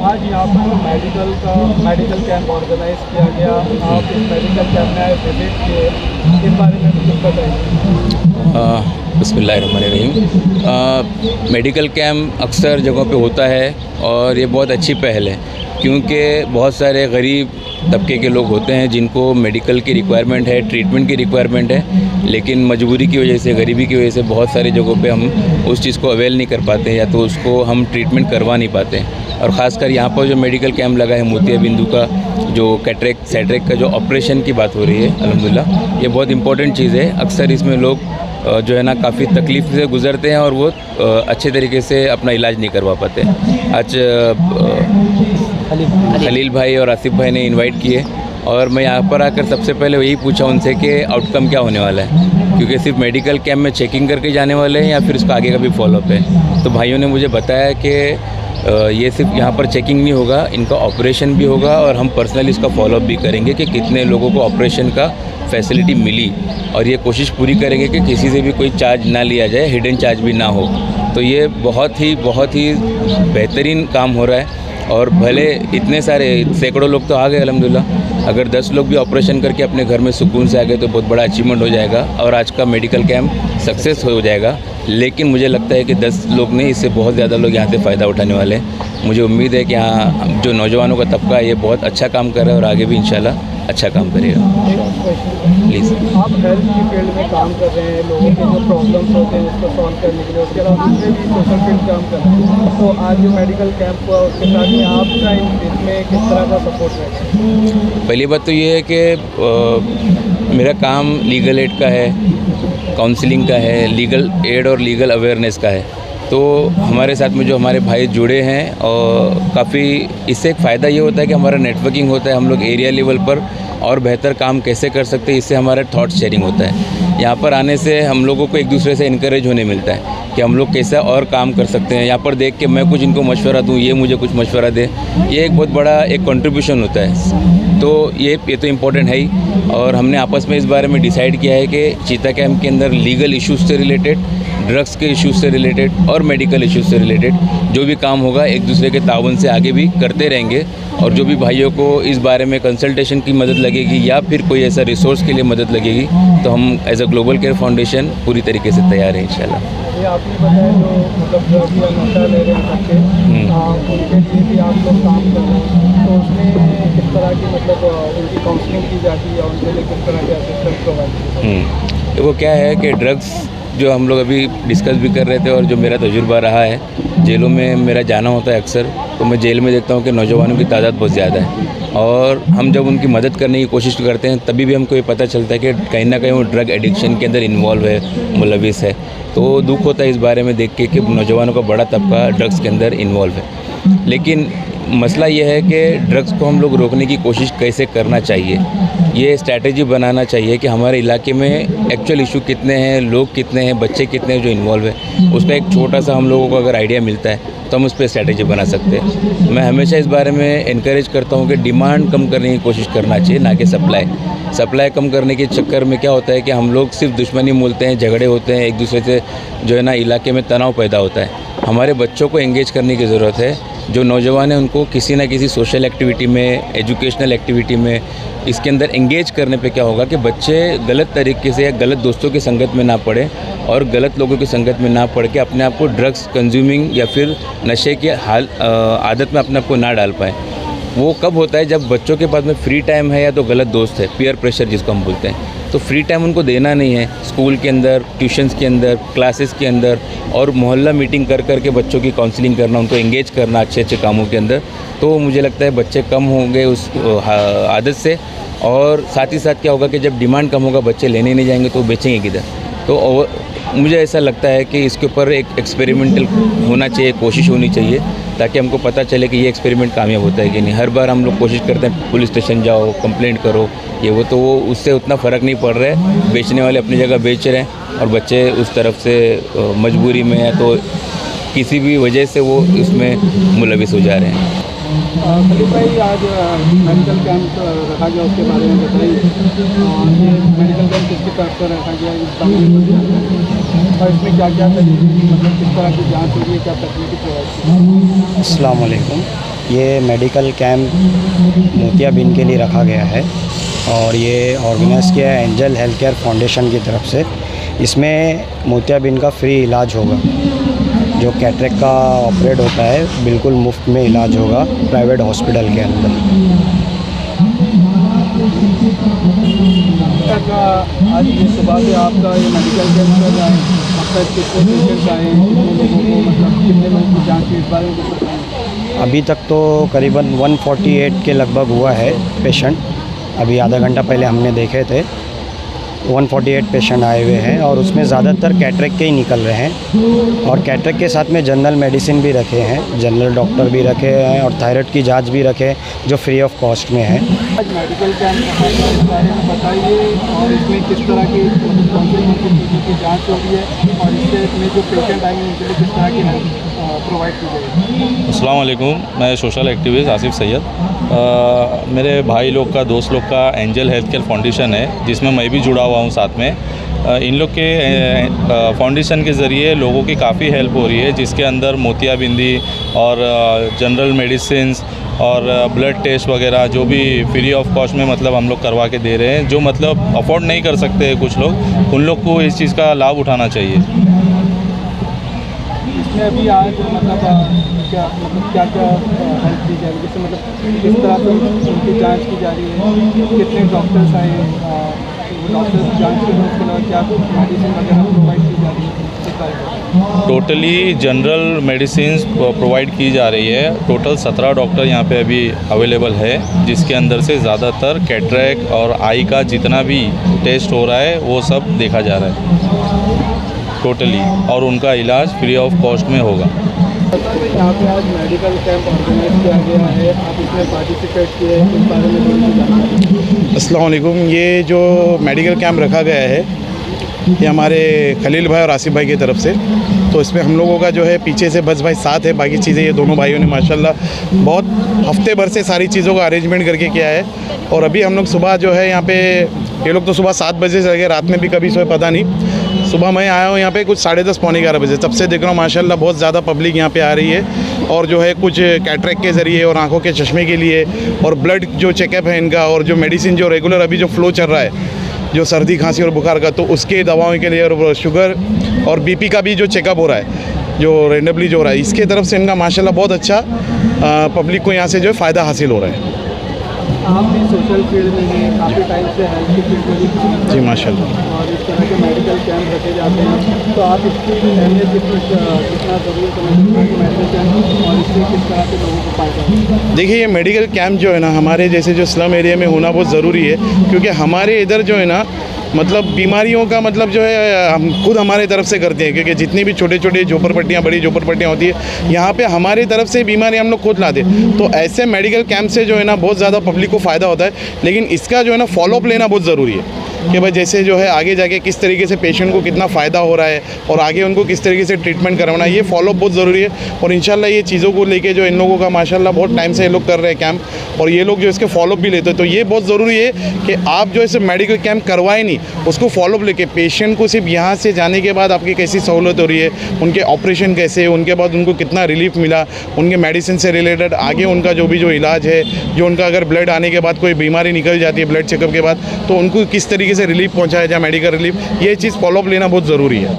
आज यहाँ पर मेडिकल कैंप ऑर्गेनाइज किया गया। आप इस मेडिकल कैंप में आए, विजिट किए, इस बारे में कुछ बताइए। बिस्मिल्लाहिर्रहमानिर्रहीम। मेडिकल कैंप अक्सर जगहों पे होता है और ये बहुत अच्छी पहल है, क्योंकि बहुत सारे गरीब तबके के लोग होते हैं जिनको मेडिकल की रिक्वायरमेंट है, ट्रीटमेंट की रिक्वायरमेंट है, लेकिन मजबूरी की वजह से, गरीबी की वजह से बहुत सारी जगहों पे हम उस चीज़ को अवेल नहीं कर पाते हैं या तो उसको हम ट्रीटमेंट करवा नहीं पाते हैं। और ख़ासकर यहाँ पर जो मेडिकल कैंप लगा है मोतियाबिंदु का, जो कैटरेक्ट सैटरेक्ट का जो ऑपरेशन की बात हो रही है, अल्हम्दुलिल्लाह ये बहुत इंपॉर्टेंट चीज़ है। अक्सर इसमें लोग जो है ना काफ़ी तकलीफ़ से गुज़रते हैं और वो अच्छे तरीके से अपना इलाज नहीं करवा पाते। आज खलील भाई और आसिफ भाई ने इनवाइट किए और मैं यहाँ पर आकर सबसे पहले यही पूछा उनसे कि आउटकम क्या होने वाला है, क्योंकि सिर्फ मेडिकल कैंप में चेकिंग करके जाने वाले हैं या फिर उसका आगे का भी फॉलोअप है। तो भाइयों ने मुझे बताया कि ये सिर्फ यहाँ पर चेकिंग नहीं होगा, इनका ऑपरेशन भी होगा और हम पर्सनली इसका फॉलोअप भी करेंगे कि कितने लोगों को ऑपरेशन का फैसिलिटी मिली, और ये कोशिश पूरी करेंगे कि किसी से भी कोई चार्ज ना लिया जाए, हिडन चार्ज भी ना हो। तो ये बहुत ही बेहतरीन काम हो रहा है। और भले इतने सारे सैकड़ों लोग तो आ गए अल्हम्दुलिल्लाह, अगर 10 लोग भी ऑपरेशन करके अपने घर में सुकून से आ गए तो बहुत बड़ा अचीवमेंट हो जाएगा और आज का मेडिकल कैंप सक्सेस हो जाएगा। लेकिन मुझे लगता है कि 10 लोग नहीं, इससे बहुत ज़्यादा लोग यहाँ से फ़ायदा उठाने वाले हैं। मुझे उम्मीद है कि यहाँ जो नौजवानों का तबका है ये बहुत अच्छा काम कर रहा है और आगे भी इंशाल्लाह अच्छा काम करेगा। प्लीज़। आप हेल्थ की फील्ड में काम कर रहे हैं, लोगों के जो प्रॉब्लम्स होते हैं उसको सॉल्व करने के लिए, उसके अलावा दूसरे भी सोशल फील्ड काम कर रहे हैं। तो आज जो मेडिकल कैंप हुआ उसके साथ में आपका इसमें किस तरह का सपोर्ट रहेगा? पहली बात तो ये है कि मेरा काम लीगल एड का है, काउंसलिंग का है, लीगल एड और लीगल अवेयरनेस का है। तो हमारे साथ में जो हमारे भाई जुड़े हैं और काफ़ी इससे एक फ़ायदा ये होता है कि हमारा नेटवर्किंग होता है, हम लोग एरिया लेवल पर और बेहतर काम कैसे कर सकते हैं, इससे हमारा थॉट शेयरिंग होता है। यहाँ पर आने से हम लोगों को एक दूसरे से इनकरेज होने मिलता है कि हम लोग कैसा और काम कर सकते हैं। यहाँ पर देख के मैं कुछ इनको मशवरा दूँ, ये मुझे कुछ मशवरा दे, ये एक बहुत बड़ा एक कंट्रीब्यूशन होता है। तो ये तो इम्पोर्टेंट है ही। और हमने आपस में इस बारे में डिसाइड किया है कि चीता कैंप के अंदर लीगल इश्यूज़ से रिलेटेड, ड्रग्स के इश्यूज़ से रिलेटेड और मेडिकल इश्यूज़ से रिलेटेड जो भी काम होगा एक दूसरे के ताउन से आगे भी करते रहेंगे। और जो भी भाइयों को इस बारे में कंसल्टेशन की मदद लगेगी या फिर कोई ऐसा रिसोर्स के लिए मदद लगेगी तो हम as a Global Care Foundation पूरी तरीके से तैयार हैं इंशाल्लाह। ये आपने बताया जो मतलब ड्रग या नशा ले रहे हैं बच्चे, उनके लिए भी आप लोग काम कर रहे हैं, तो उसमें किस तरह की मतलब उनकी काउंसलिंग की जाती है या उनके लिए किस तरह के असिस्टेंस प्रोवाइड की? देखो क्या है कि ड्रग्स जो हम लोग अभी डिस्कस भी कर रहे थे और जो मेरा तजुर्बा रहा है, जेलों में मेरा जाना होता है अक्सर, तो मैं जेल में देखता हूँ कि नौजवानों की तादाद बहुत ज़्यादा है और हम जब उनकी मदद करने की कोशिश करते हैं तभी भी हमको ये पता चलता है कि कहीं ना कहीं वो ड्रग एडिक्शन के अंदर इन्वॉल्व है, मुलविस है। तो दुख होता है इस बारे में देख के कि नौजवानों का बड़ा तबका ड्रग्स के अंदर इन्वॉल्व है। लेकिन मसला ये है कि ड्रग्स को हम लोग रोकने की कोशिश कैसे करना चाहिए, ये स्ट्रैटेजी बनाना चाहिए कि हमारे इलाके में एक्चुअल इशू कितने हैं, लोग कितने हैं, बच्चे कितने हैं जो इन्वॉल्व है। उसका एक छोटा सा हम लोगों को अगर आइडिया मिलता है तो हम उस पर स्ट्रैटेजी बना सकते हैं। मैं हमेशा इस बारे में इनकरेज करता हूँ कि डिमांड कम करने की कोशिश करना चाहिए, ना कि सप्लाई कम करने के चक्कर में क्या होता है कि हम लोग सिर्फ दुश्मनी मोलते हैं, झगड़े होते हैं, एक दूसरे से जो है ना इलाके में तनाव पैदा होता है। हमारे बच्चों को एंगेज करने की ज़रूरत है। जो नौजवान हैं उनको किसी ना किसी सोशल एक्टिविटी में, एजुकेशनल एक्टिविटी में, इसके अंदर एंगेज करने पे क्या होगा कि बच्चे गलत तरीके से या गलत दोस्तों की संगत में ना पड़े और गलत लोगों की संगत में ना पड़ के अपने आप को ड्रग्स कंज्यूमिंग या फिर नशे की आदत में अपने आप को ना डाल पाए। वो कब होता है जब बच्चों के पास में फ्री टाइम है या तो गलत दोस्त है, पीयर प्रेशर जिसको हम बोलते हैं। तो फ्री टाइम उनको देना नहीं है, स्कूल के अंदर, ट्यूशन्स के अंदर, क्लासेस के अंदर और मोहल्ला मीटिंग कर के बच्चों की काउंसलिंग करना, उनको एंगेज करना अच्छे कामों के अंदर। तो मुझे लगता है बच्चे कम होंगे उस आदत से। और साथ ही साथ क्या होगा कि जब डिमांड कम होगा, बच्चे लेने नहीं जाएंगे तो बेचेंगे किधर। तो मुझे ऐसा लगता है कि इसके ऊपर एक एक्सपेरिमेंटल होना चाहिए, कोशिश होनी चाहिए, ताकि हमको पता चले कि ये एक्सपेरिमेंट कामयाब होता है कि नहीं। हर बार हम लोग कोशिश करते हैं पुलिस स्टेशन जाओ, कंप्लेंट करो, ये वो, तो वो उससे उतना फ़र्क नहीं पड़ रहा है। बेचने वाले अपनी जगह बेच रहे हैं और बच्चे उस तरफ से मजबूरी में है तो किसी भी वजह से वो उसमें मुलविस हो जा रहे हैं। खलील भाई, आज मेडिकल कैंप रखा गया, उसके बारे में बताइए। ये मेडिकल कैंप किसके तरफ से रखा गया और इसमें क्या क्या मतलब किस तरह की जाँच होगी, क्या फैसिलिटी प्रोवाइड की? अस्सलाम वालेकुम। ये मेडिकल कैंप मोतियाबिंद के लिए रखा गया है और ये ऑर्गेनाइज़ किया है एंजल हेल्थ केयर फाउंडेशन की तरफ से। इसमें मोतियाबिंद का फ्री इलाज होगा। जो कैटरेक्ट का ऑपरेट होता है बिल्कुल मुफ्त में इलाज होगा प्राइवेट हॉस्पिटल के अंदर। आज ये सुबह से आपका ये मेडिकल कैंप चल रहा है, अब तक कितने पेशेंट्स आए हैं, कितने लोगों को मतलब कितने लोगों की जांच हुई, इस बारे में कुछ बताएं। अभी तक तो करीबन 148 के लगभग हुआ है पेशेंट। अभी आधा घंटा पहले हमने देखे थे 148 पेशेंट आए हुए हैं और उसमें ज़्यादातर कैटरेक्ट के ही निकल रहे हैं और कैटरेक्ट के साथ में जनरल मेडिसिन भी रखे हैं, जनरल डॉक्टर भी रखे हैं और थायराइड की जांच भी रखे जो फ्री ऑफ कॉस्ट में है। आज मेडिकल कैंप इस बारे में बताइए और इसमें किस तरह की कौन सी चीज़ों की जाँच हो रही है और इसमें जो पेशेंट आएंगे उनके लिए किस तरह की हेल्प प्रोवाइड की जाएगी। अस्सलाम वालेकुम, मैं सोशल एक्टिविस्ट आसिफ सैयद। मेरे भाई लोग का, दोस्त लोग का एंजल हेल्थ केयर फाउंडेशन है जिसमें मैं भी जुड़ा हुआ हूँ साथ में। इन लोग के फाउंडेशन के ज़रिए लोगों की काफ़ी हेल्प हो रही है, जिसके अंदर मोतियाबिंदी और जनरल मेडिसिन्स और ब्लड टेस्ट वगैरह जो भी फ्री ऑफ कॉस्ट में मतलब हम लोग करवा के दे रहे हैं। जो मतलब अफोर्ड नहीं कर सकते कुछ लोग, उन लोग को इस चीज़ का लाभ उठाना चाहिए। इसमें अभी आज मतलब क्या हेल्प दी जा रही है, जैसे मतलब किस तरह से उनकी जांच की जा रही है, कितने डॉक्टर्स आए, डॉक्टर्स जांच के बाद उसके अलावा क्या मेडिसिन वगैरह प्रोवाइड की जा रही है। टोटली जनरल मेडिसिन प्रोवाइड की जा रही है। टोटल 17 डॉक्टर यहाँ पे अभी अवेलेबल है, जिसके अंदर से ज़्यादातर कैटरेक्ट और आई का जितना भी टेस्ट हो रहा है वो सब देखा जा रहा है टोटली, और उनका इलाज फ्री ऑफ कॉस्ट में होगा। यहाँ पे आज मेडिकल कैंप ऑर्गेनाइज किया गया है, आप इसमें पार्टिसिपेट किए, इस बारे में थोड़ी सी जानकारी। अस्सलाम वालेकुम। ये जो मेडिकल कैंप रखा गया है ये हमारे खलील भाई और आसिफ भाई की तरफ से, तो इसमें हम लोगों का जो है पीछे से बस भाई साथ है, बाकी चीज़ें ये दोनों भाइयों ने माशाल्लाह बहुत हफ्ते भर से सारी चीज़ों का अरेंजमेंट करके किया है। और अभी हम लोग सुबह जो है यहाँ पे, ये लोग तो सुबह 7 बजे से लगे, रात में भी कभी सोए पता नहीं। सुबह मैं आया हूँ यहाँ पे कुछ 10:30 पौने 11 बजे, तब से देख रहा हूँ माशाल्लाह बहुत ज़्यादा पब्लिक यहाँ पे आ रही है। और जो है कुछ कैटरेक्ट के ज़रिए और आँखों के चश्मे के लिए और ब्लड जो चेकअप है इनका, और जो मेडिसिन जो रेगुलर अभी जो फ्लो चल रहा है जो सर्दी खांसी और बुखार का, तो उसके दवाओं के लिए, और शुगर और बीपी का भी जो चेकअप हो रहा है जो रेंडमली जो हो रहा है, इसके तरफ से इनका माशाल्लाह बहुत अच्छा पब्लिक को यहाँ से जो है फ़ायदा हासिल हो रहा है। आप भी सोशल फील्ड में हैं, काफ़ी टाइम से हेल्थ की फील्ड में भी जी माशाल्लाह। और इस तरह के मेडिकल कैंप रखे जाते हैं, तो आप इसकी अहमियत कितना ज़रूरी समझते हैं कि मेडिकल कैंप, और इससे किस तरह के लोगों को फायदा। देखिए ये मेडिकल कैंप जो है ना हमारे जैसे जो स्लम एरिया में होना बहुत ज़रूरी है, क्योंकि हमारे इधर जो है ना मतलब बीमारियों का मतलब जो है हम खुद हमारे तरफ से करते हैं, क्योंकि जितनी भी छोटे छोटे झोपड़पट्टियाँ, बड़ी झोपड़पट्टियाँ होती है यहाँ पे हमारी तरफ से बीमारी हम लोग खुद लाते। तो ऐसे मेडिकल कैंप से जो है ना बहुत ज़्यादा पब्लिक को फ़ायदा होता है, लेकिन इसका जो है ना फॉलोअप लेना बहुत ज़रूरी है कि भाई जैसे जो है आगे जाके किस तरीके से पेशेंट को कितना फ़ायदा हो रहा है और आगे उनको किस तरीके से ट्रीटमेंट करवाना है, ये फॉलोअप बहुत ज़रूरी है। और इंशाल्लाह ये चीज़ों को लेके जो इन लोगों का माशाल्लाह बहुत टाइम से ये लोग कर रहे हैं कैंप, और ये लोग जो इसके फॉलोअप भी लेते हैं। तो ये बहुत ज़रूरी है कि आप जो ऐसे मेडिकल कैंप करवाए नहीं, उसको फॉलोअप लेके पेशेंट को सिर्फ यहाँ से जाने के बाद आपकी कैसी सहूलत हो रही है, उनके ऑपरेशन कैसे, उनके बाद उनको कितना रिलीफ मिला, उनके मेडिसिन से रिलेटेड आगे उनका जो भी जो इलाज है, जो उनका अगर ब्लड आने के बाद कोई बीमारी निकल जाती है ब्लड चेकअप के बाद, तो उनको किस तरीके से रिलीफ पहुँचाया जाए, मेडिकल रिलीफ, ये चीज़ फॉलोअप लेना बहुत ज़रूरी है।